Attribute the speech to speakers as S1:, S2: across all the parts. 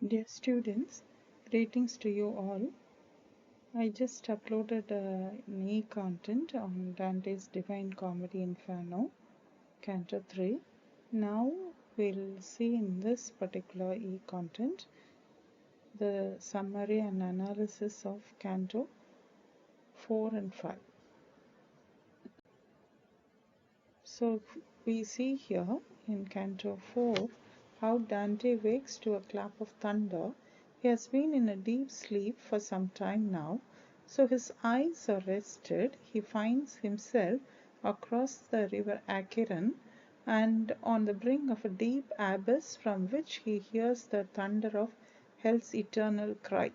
S1: Dear students, greetings to you all. I just uploaded an e-content on Dante's Divine Comedy Inferno, Canto 3. Now we'll see in this particular e-content the summary and analysis of Canto 4 and 5. So we see here in Canto 4 how Dante wakes to a clap of thunder. He has been in a deep sleep for some time now, so his eyes are rested. He finds himself across the river Acheron and on the brink of a deep abyss from which he hears the thunder of hell's eternal cry.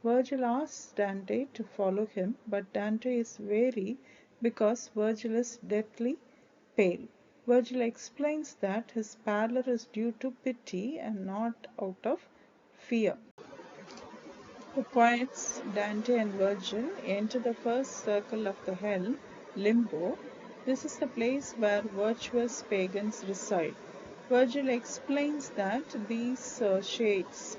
S1: Virgil asks Dante to follow him, but Dante is wary because Virgil is deathly pale. Virgil explains that his pallor is due to pity and not out of fear. The poets Dante and Virgil enter the first circle of the hell, Limbo. This is the place where virtuous pagans reside. Virgil explains that these shades,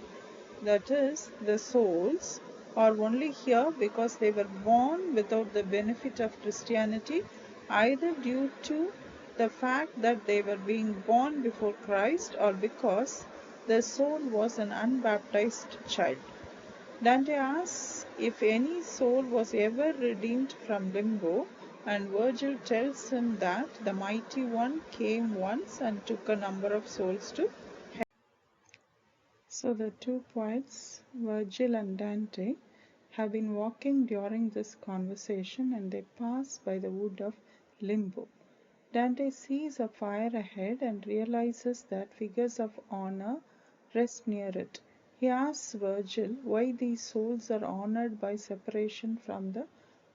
S1: that is, the souls, are only here because they were born without the benefit of Christianity, either due to the fact that they were being born before Christ or because the soul was an unbaptized child. Dante asks if any soul was ever redeemed from limbo, and Virgil tells him that the Mighty One came once and took a number of souls to heaven. So the two poets, Virgil and Dante, have been walking during this conversation and they pass by the wood of Limbo. Dante sees a fire ahead and realizes that figures of honor rest near it. He asks Virgil why these souls are honored by separation from the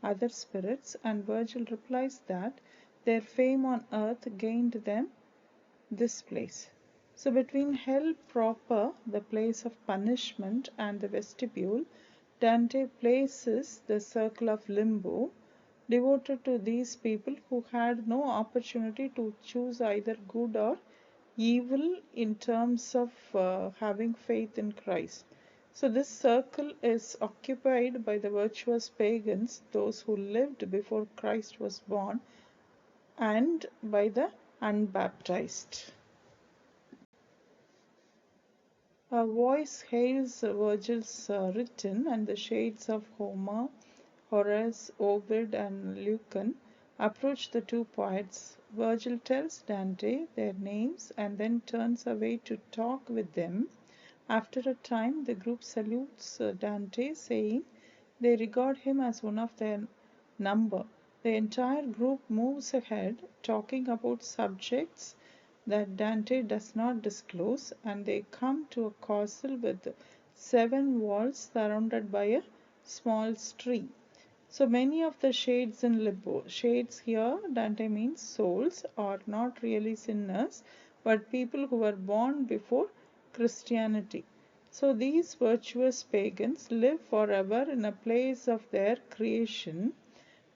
S1: other spirits, and Virgil replies that their fame on earth gained them this place. So between hell proper, the place of punishment, and the vestibule, Dante places the circle of limbo, devoted to these people who had no opportunity to choose either good or evil in terms of having faith in Christ. So this circle is occupied by the virtuous pagans, those who lived before Christ was born, and by the unbaptized. A voice hails Virgil's written, and the shades of Homer, Horace, Ovid, and Lucan approach the two poets. Virgil tells Dante their names and then turns away to talk with them. After a time, the group salutes Dante, saying they regard him as one of their number. The entire group moves ahead, talking about subjects that Dante does not disclose, and they come to a castle with 7 walls surrounded by a small stream. So many of the shades in limbo, shades here Dante means souls, are not really sinners but people who were born before Christianity. So these virtuous pagans live forever in a place of their creation.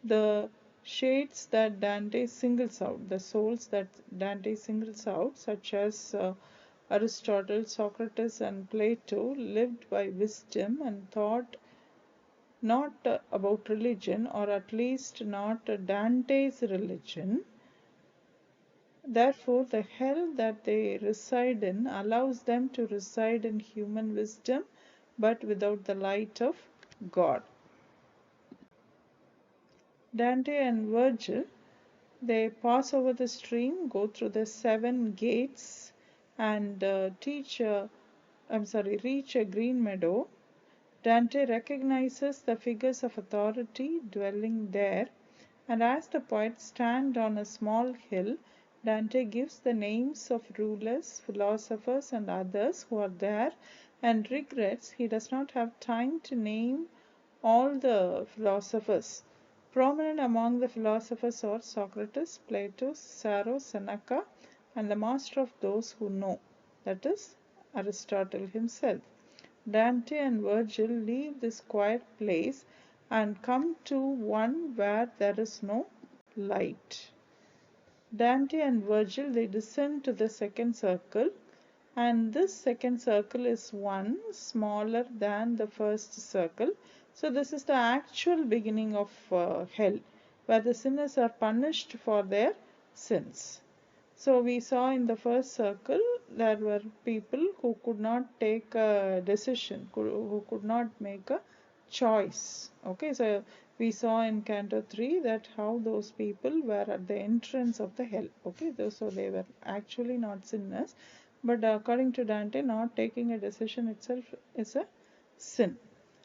S1: The shades that Dante singles out, the souls that Dante singles out, such as Aristotle, Socrates, and Plato, lived by wisdom and thought not about religion, or at least not Dante's religion. Therefore, the hell that they reside in allows them to reside in human wisdom but without the light of God. Dante and Virgil, they pass over the stream, go through the 7 gates, and reach a green meadow. Dante recognizes the figures of authority dwelling there, and as the poets stand on a small hill, Dante gives the names of rulers, philosophers, and others who are there, and regrets he does not have time to name all the philosophers. Prominent among the philosophers are Socrates, Plato, Cicero, Seneca, and the master of those who know, that is, Aristotle himself. Dante and Virgil leave this quiet place and come to one where there is no light. Dante and Virgil, they descend to the second circle, and this second circle is one smaller than the first circle. So this is the actual beginning of hell, where the sinners are punished for their sins. So we saw in the first circle there were people who could not take a decision, who could not make a choice. Okay, so we saw in Canto 3 that how those people were at the entrance of the hell. Okay, so they were actually not sinners, but according to Dante, not taking a decision itself is a sin.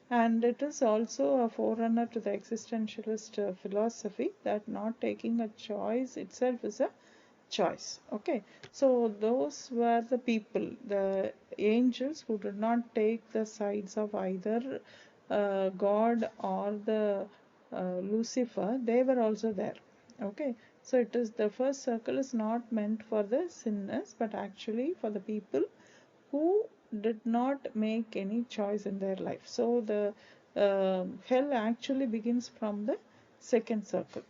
S1: And it is also a forerunner to the existentialist philosophy that not taking a choice itself is a choice. Okay, so those were the people, the angels who did not take the sides of either God or the Lucifer. They were also there. Okay, so it is the first circle is not meant for the sinners, but actually for the people who did not make any choice in their life. So the hell actually begins from the second circle.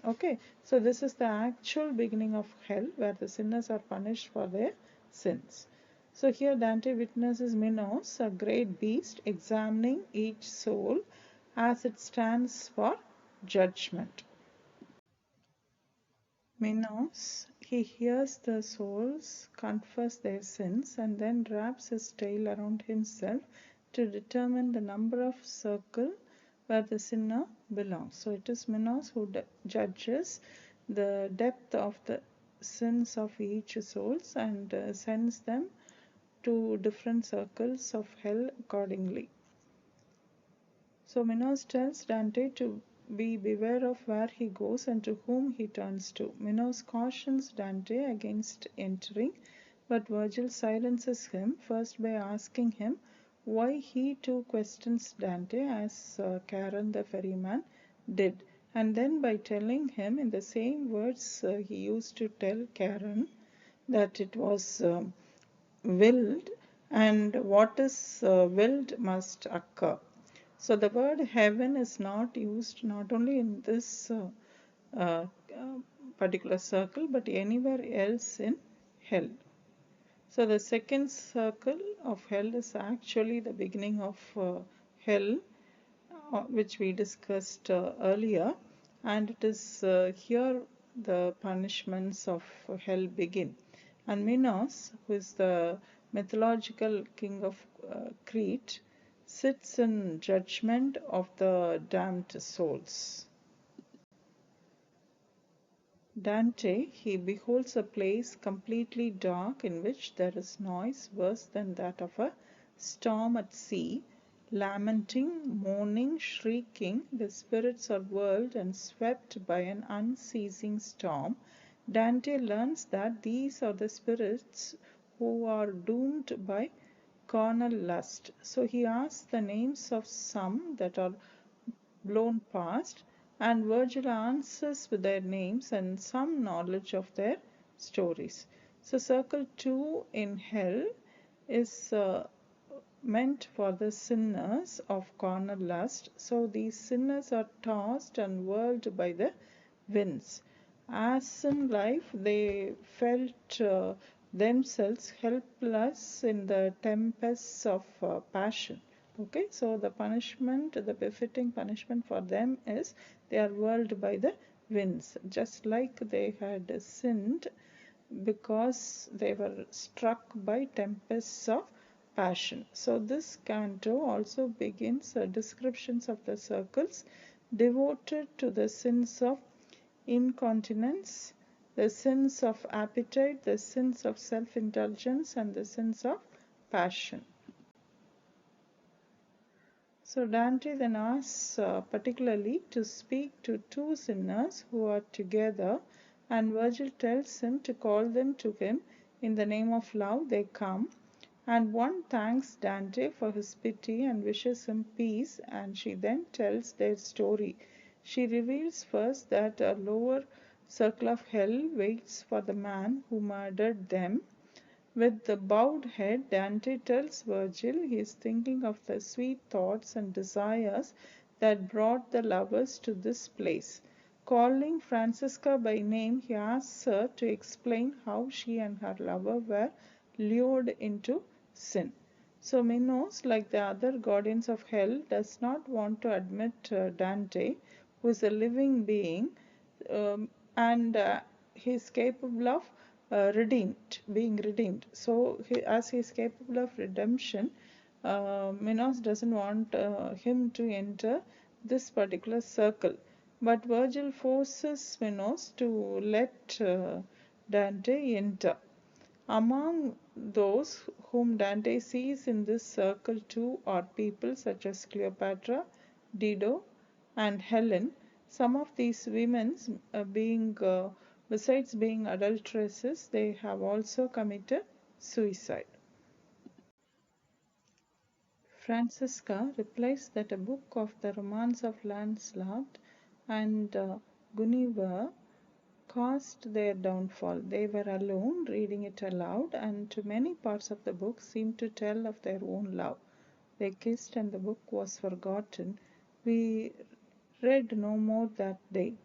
S1: Okay, so this is the actual beginning of hell where the sinners are punished for their sins. So here Dante witnesses Minos, a great beast, examining each soul as it stands for judgment. Minos, he hears the souls confess their sins and then wraps his tail around himself to determine the number of circle where the sinner belongs. So it is Minos who judges the depth of the sins of each souls and sends them to different circles of hell accordingly. So Minos tells Dante to beware of where he goes and to whom he turns to. Minos cautions Dante against entering, but Virgil silences him first by asking him why he too questions Dante as Charon the ferryman did, and then by telling him in the same words he used to tell Charon that it was willed, and what is willed must occur. So the word heaven is not used not only in this uh, particular circle but anywhere else in hell. So the second circle of hell is actually the beginning of hell, which we discussed earlier, and it is here the punishments of hell begin. And Minos, who is the mythological king of Crete, sits in judgment of the damned souls. Dante, he beholds a place completely dark in which there is noise worse than that of a storm at sea, lamenting, moaning, shrieking, the spirits are whirled and swept by an unceasing storm. Dante learns that these are the spirits who are doomed by carnal lust. So he asks the names of some that are blown past, and Virgil answers with their names and some knowledge of their stories. So, circle 2 in hell is meant for the sinners of carnal lust. So, these sinners are tossed and whirled by the winds. As in life, they felt themselves helpless in the tempests of passion. Okay, so the punishment, the befitting punishment for them is they are whirled by the winds, just like they had sinned because they were struck by tempests of passion. So this canto also begins descriptions of the circles devoted to the sins of incontinence, the sins of appetite, the sins of self-indulgence, and the sins of passion. So Dante then asks particularly to speak to two sinners who are together, and Virgil tells him to call them to him. In the name of love they come, and one thanks Dante for his pity and wishes him peace, and she then tells their story. She reveals first that a lower circle of hell waits for the man who murdered them. With the bowed head, Dante tells Virgil he is thinking of the sweet thoughts and desires that brought the lovers to this place. Calling Francisca by name, he asks her to explain how she and her lover were lured into sin. So Minos, like the other guardians of hell, does not want to admit Dante, who is a living being, and he is capable of being redeemed. So, as he is capable of redemption, Minos doesn't want him to enter this particular circle. But Virgil forces Minos to let Dante enter. Among those whom Dante sees in this circle too are people such as Cleopatra, Dido, and Helen. Some of these women, besides being adulteresses, they have also committed suicide. Francesca replies that a book of the romance of Lancelot and Guinevere caused their downfall. They were alone, reading it aloud, and to many parts of the book seemed to tell of their own love. They kissed, and the book was forgotten. We read no more that day.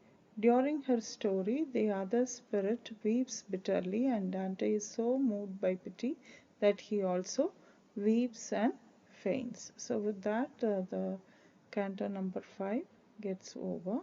S1: During her story, the other spirit weeps bitterly, and Dante is so moved by pity that he also weeps and faints. So, with that, the canto number 5 gets over.